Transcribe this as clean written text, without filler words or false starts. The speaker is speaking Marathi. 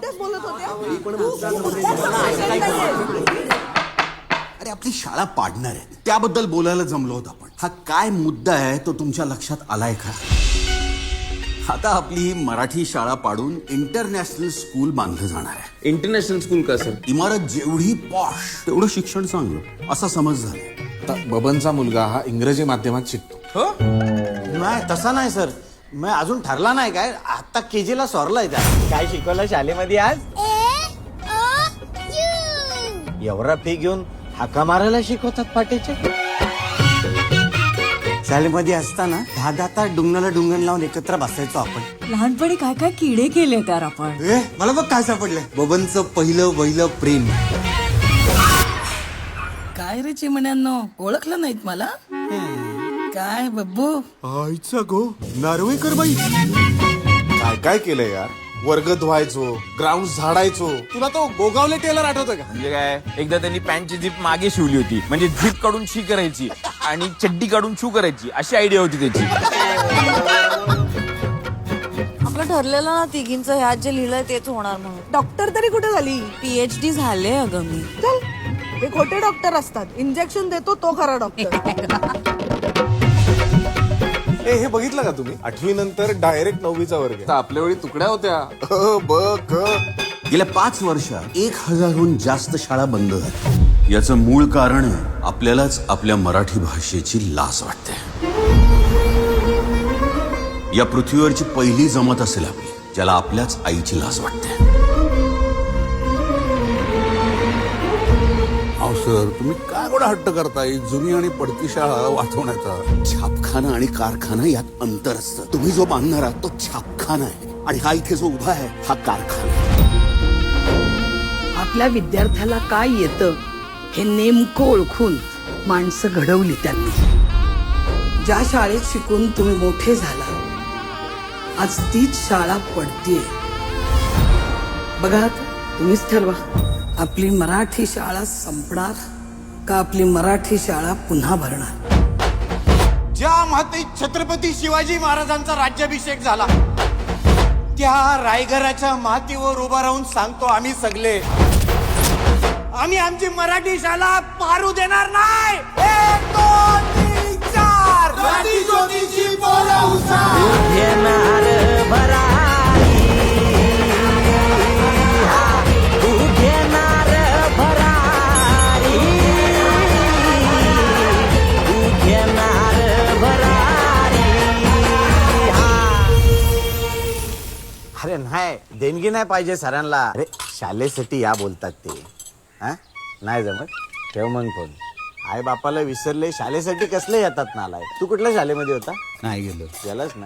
खोटेच बोलत होते. अरे आपली शाळा पाडणार आहे त्याबद्दल बोलायला जमलो होतो आपण. हा काय मुद्दा आहे तो तुमच्या लक्षात आलाय का? आता आपली ही मराठी शाळा पाडून इंटरनॅशनल स्कूल बांधलं जाणार आहे. इंटरनॅशनल स्कूल का सर? इमारत जेवढी पॉश तेवढं शिक्षण चांगलं असा समज झाला. आता बबनचा मुलगा हा इंग्रजी माध्यमात शिकतो. हो नाही तसा नाही सर. मी अजून ठरला नाही काय. आता केजीला सोरलाय त्या. काय शिकवलं शाळेमध्ये आज? एवढा फी घेऊन हाका मारायला शिकवतात पाट्याचे. शाळेमध्ये असताना 10 तास डुंगण लावून एकत्र बसायचो आपण. लहानपणी काय काय किडे केले तर आपण. मला बघ काय सापडलंय. बबनचं पहिलं प्रेम. काय रे चिमण्यांनो, ओळखलं नाहीत मला? काय बब्बू? आईचा गो नार्वेकर बाई. काय काय केलंय यार. वर्ग धुवायचो, ग्राउंड झाडायचो. तुला तो गोगावले टेलर आठवतं का? म्हणजे काय, एकदा त्यांनी पॅन्टची झीप मागे शिवली होती. म्हणजे झीप काढून शी करायची आणि चड्डी काढून शू करायची अशी आयडिया होती त्याची. आपलं ठरलेलं ना तिघींचं ह्यात जे लिहिलंय तेच होणार म्हणून. डॉक्टर तरी कुठे झाली? PhD झाले अगं मी. चल, हे खोटे डॉक्टर असतात. इंजेक्शन देतो तो खरा डॉक्टर. हे बघितलं का तुम्ही? 8वी नंतर डायरेक्ट 9वीचा वर्ग. आपल्या वेळी तुकड्या होत्या. ब क. गेल्या 5 वर्षात 1000हून जास्त शाळा बंद झाल्या. याचं मूळ कारण आपल्यालाच आपल्या मराठी भाषेची लाज वाटते. या पृथ्वीवरची पहिली जमात असेल आपली ज्याला आपल्याच आईची लाज वाटते. अहो सर, तुम्ही काय गोडा हट्ट करताय जुनी आणि पडकी शाळा वाचवण्याचा? छापखाना आणि कारखाना यात अंतर असतं. तुम्ही जो बांधणार आहात तो छापखाना आहे आणि हा इथे जो उभा आहे हा कारखाना आहे. आपल्या विद्यार्थ्याला काय येतं हे नेमकं ओळखून माणसं घडवली त्यांनी. ज्या शाळेत शिकून तुम्ही मोठे झाला आज तीच शाळा पडतीये. बघा तुम्हीच ठरवा, आपली मराठी शाळा संपणार का आपली मराठी शाळा पुन्हा भरणार. ज्या मातीत छत्रपती शिवाजी महाराजांचा राज्याभिषेक झाला त्या रायगडाच्या मातीवर उभा राहून सांगतो आम्ही सगळे, आम्ही आमची मराठी शाळा पारू देणार नाही. 1 2 3 4 मराठी ज्योतीची पोरं उचल. घेणार भरारी, तू घेणार भरारी, तू घेणार भरारी. अरे नाही, देणगी नाही पाहिजे सरांना. अरे शाळेसाठी या बोलतात ते. हा नाही जमत, ठेव मग फोन. आई बापाला विसरले, शाळेसाठी कसले येतात नालाय. तू कुठल्या शाळेमध्ये होता? नाही गेलो. गेलाच ना.